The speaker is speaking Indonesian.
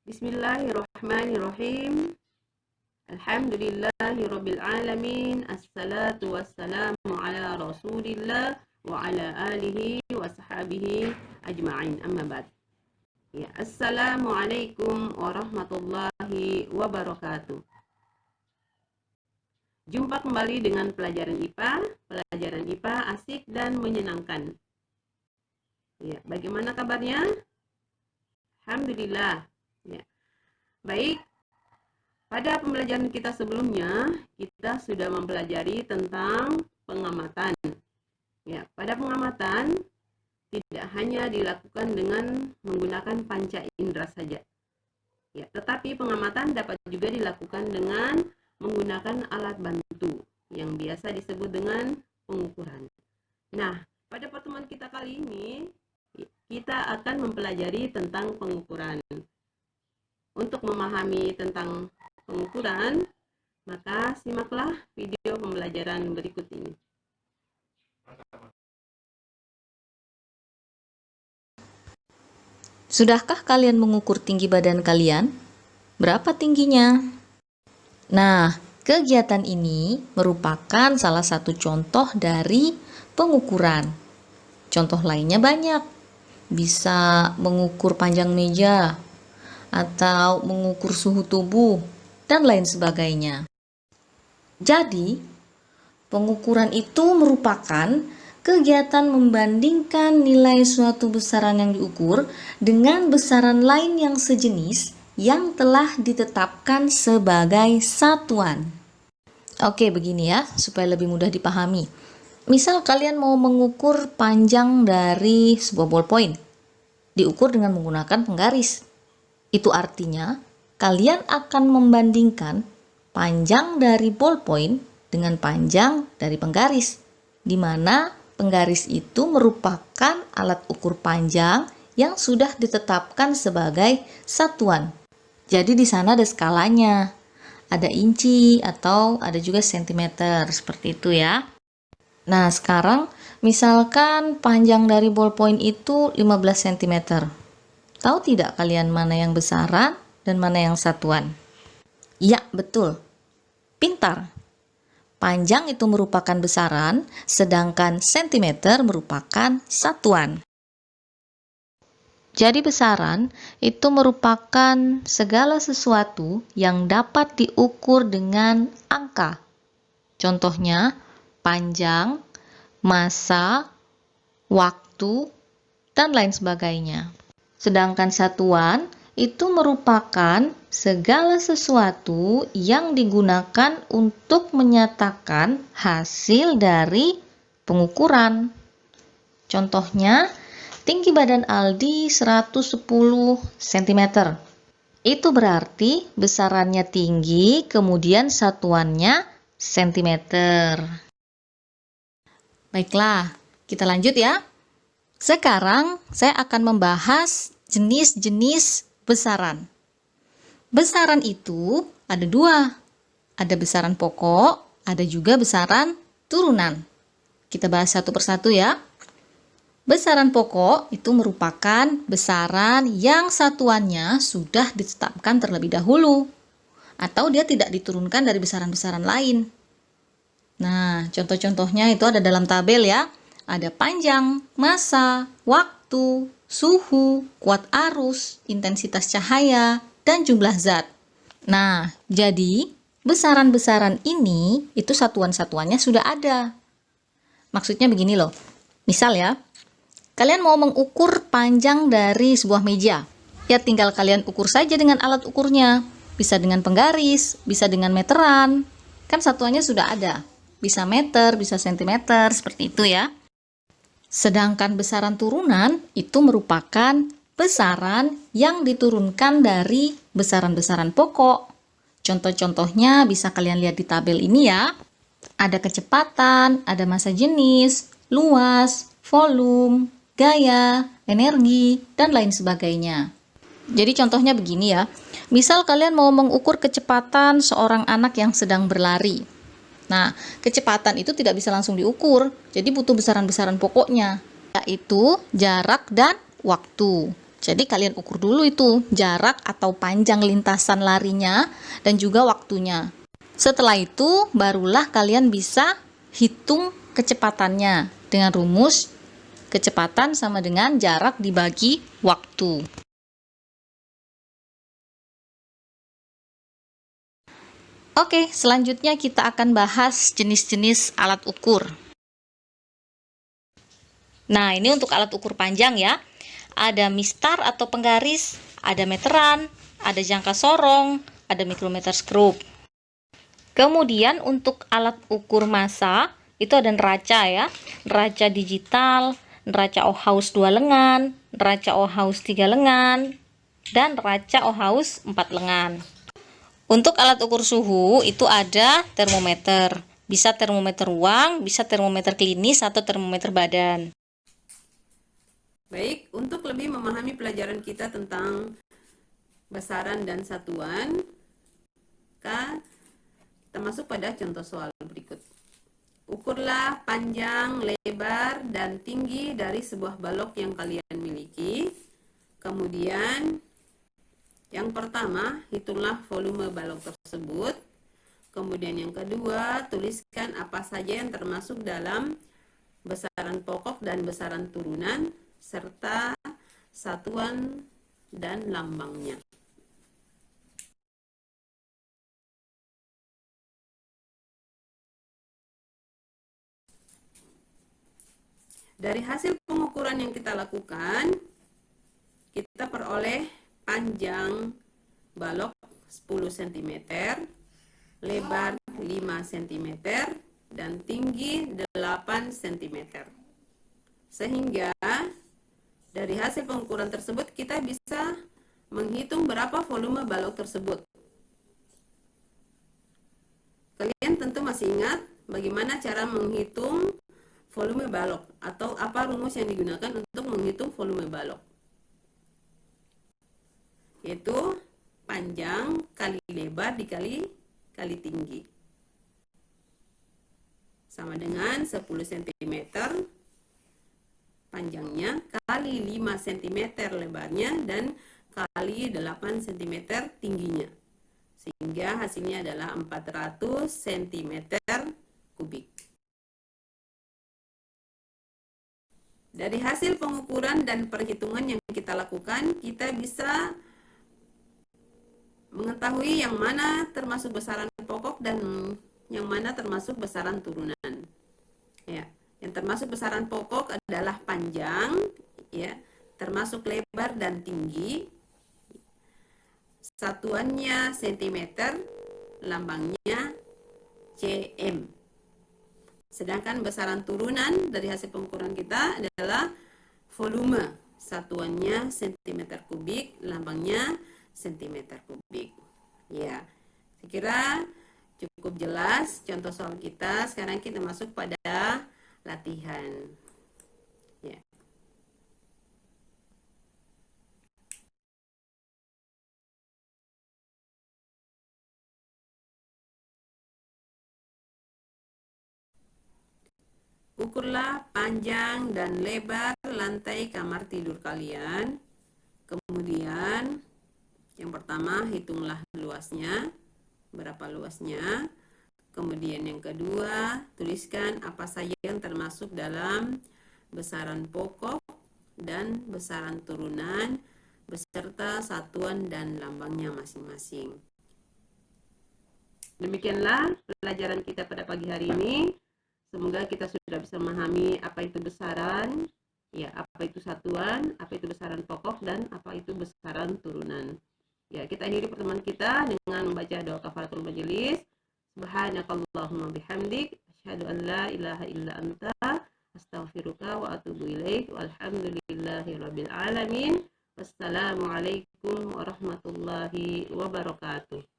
Bismillahirrahmanirrahim. Alhamdulillahirabbil alamin. Assalatu wassalamu ala Rasulillah wa ala alihi wa sahbihi ajma'in. Amma ba'd. Ya, Assalamualaikum warahmatullahi wabarakatuh. Jumpa kembali dengan pelajaran IPA. Pelajaran IPA asik dan menyenangkan. Ya, bagaimana kabarnya? Alhamdulillah. Ya. Baik, pada pembelajaran kita sebelumnya, kita sudah mempelajari tentang pengamatan. Ya, pada pengamatan tidak hanya dilakukan dengan menggunakan panca indera saja. Ya, tetapi pengamatan dapat juga dilakukan dengan menggunakan alat bantu yang biasa disebut dengan pengukuran. Nah, pada pertemuan kita kali ini, kita akan mempelajari tentang pengukuran. Untuk memahami tentang pengukuran, maka simaklah video pembelajaran berikut ini. Sudahkah kalian mengukur tinggi badan kalian? Berapa tingginya? Nah, kegiatan ini merupakan salah satu contoh dari pengukuran. Contoh lainnya banyak. Bisa mengukur panjang meja, atau mengukur suhu tubuh, dan lain sebagainya. Jadi, pengukuran itu merupakan kegiatan membandingkan nilai suatu besaran yang diukur dengan besaran lain yang sejenis yang telah ditetapkan sebagai satuan. Oke, begini ya, supaya lebih mudah dipahami. Misal kalian mau mengukur panjang dari sebuah ballpoint, diukur dengan menggunakan penggaris. Itu artinya, kalian akan membandingkan panjang dari ballpoint dengan panjang dari penggaris, di mana penggaris itu merupakan alat ukur panjang yang sudah ditetapkan sebagai satuan. Jadi di sana ada skalanya, ada inci atau ada juga sentimeter, seperti itu ya. Nah, sekarang misalkan panjang dari ballpoint itu 15 cm. Tahu tidak kalian mana yang besaran dan mana yang satuan? Ya, betul. Pintar. Panjang itu merupakan besaran, sedangkan sentimeter merupakan satuan. Jadi besaran itu merupakan segala sesuatu yang dapat diukur dengan angka. Contohnya, panjang, massa, waktu, dan lain sebagainya. Sedangkan satuan itu merupakan segala sesuatu yang digunakan untuk menyatakan hasil dari pengukuran. Contohnya, tinggi badan Aldi 110 cm. Itu berarti besarannya tinggi, kemudian satuannya cm. Baiklah, kita lanjut ya. Sekarang saya akan membahas jenis-jenis besaran. Besaran itu ada dua. Ada besaran pokok, ada juga besaran turunan. Kita bahas satu persatu ya. Besaran pokok itu merupakan besaran yang satuannya sudah ditetapkan terlebih dahulu, atau dia tidak diturunkan dari besaran-besaran lain. Nah, contoh-contohnya itu ada dalam tabel ya. Ada panjang, massa, waktu, suhu, kuat arus, intensitas cahaya, dan jumlah zat. Nah, jadi besaran-besaran ini itu satuan-satuannya sudah ada. Maksudnya begini loh. Misal ya, kalian mau mengukur panjang dari sebuah meja. Ya tinggal kalian ukur saja dengan alat ukurnya. Bisa dengan penggaris, bisa dengan meteran. Kan satuannya sudah ada. Bisa meter, bisa sentimeter, seperti itu ya. Sedangkan besaran turunan itu merupakan besaran yang diturunkan dari besaran-besaran pokok. Contoh-contohnya bisa kalian lihat di tabel ini ya. Ada kecepatan, ada massa jenis, luas, volume, gaya, energi, dan lain sebagainya. Jadi contohnya begini ya. Misal kalian mau mengukur kecepatan seorang anak yang sedang berlari. Nah, kecepatan itu tidak bisa langsung diukur, jadi butuh besaran-besaran pokoknya, yaitu jarak dan waktu. Jadi kalian ukur dulu itu jarak atau panjang lintasan larinya dan juga waktunya. Setelah itu barulah kalian bisa hitung kecepatannya dengan rumus kecepatan sama dengan jarak dibagi waktu. Oke, selanjutnya kita akan bahas jenis-jenis alat ukur. Nah, ini untuk alat ukur panjang ya. Ada mistar atau penggaris, ada meteran, ada jangka sorong, ada mikrometer skrup. Kemudian untuk alat ukur massa, itu ada neraca ya. Neraca digital, neraca Ohaus 2 lengan, neraca Ohaus 3 lengan, dan neraca Ohaus 4 lengan. Untuk alat ukur suhu itu ada termometer. Bisa termometer ruang, bisa termometer klinis atau termometer badan. Baik, untuk lebih memahami pelajaran kita tentang besaran dan satuan, kita masuk pada contoh soal berikut. Ukurlah panjang, lebar, dan tinggi dari sebuah balok yang kalian miliki. Kemudian, yang pertama, hitunglah volume balok tersebut. Kemudian yang kedua, tuliskan apa saja yang termasuk dalam besaran pokok dan besaran turunan, serta satuan dan lambangnya. Dari hasil pengukuran yang kita lakukan, kita peroleh panjang balok 10 cm, lebar 5 cm, dan tinggi 8 cm. Sehingga dari hasil pengukuran tersebut kita bisa menghitung berapa volume balok tersebut. Kalian tentu masih ingat bagaimana cara menghitung volume balok atau apa rumus yang digunakan untuk menghitung volume balok. Yaitu panjang kali lebar dikali tinggi. Sama dengan 10 cm panjangnya kali 5 cm lebarnya dan kali 8 cm tingginya. Sehingga hasilnya adalah 400 cm kubik. Dari hasil pengukuran dan perhitungan yang kita lakukan, kita bisa mengetahui yang mana termasuk besaran pokok dan yang mana termasuk besaran turunan. Ya. Yang termasuk besaran pokok adalah panjang, ya, termasuk lebar dan tinggi. Satuannya cm, lambangnya cm. Sedangkan besaran turunan dari hasil pengukuran kita adalah volume. Satuannya cm kubik, lambangnya cm kubik. Ya, saya kira cukup jelas contoh soal kita. Sekarang kita masuk pada latihan. Ya. Ukurlah panjang dan lebar lantai kamar tidur kalian. Kemudian yang pertama hitunglah luasnya, berapa luasnya. Kemudian yang kedua, tuliskan apa saja yang termasuk dalam besaran pokok dan besaran turunan beserta satuan dan lambangnya masing-masing. Demikianlah pelajaran kita pada pagi hari ini. Semoga kita sudah bisa memahami apa itu besaran, ya, apa itu satuan, apa itu besaran pokok, dan apa itu besaran turunan. Ya, kita akhiri pertemuan kita dengan membaca doa kafaratul majelis. Subhanakallahumma bihamdik, asyhadu an la ilaha illa anta, astaghfiruka wa atubu ilaik, walhamdulillahirabbil alamin. Wassalamualaikum warahmatullahi wabarakatuh.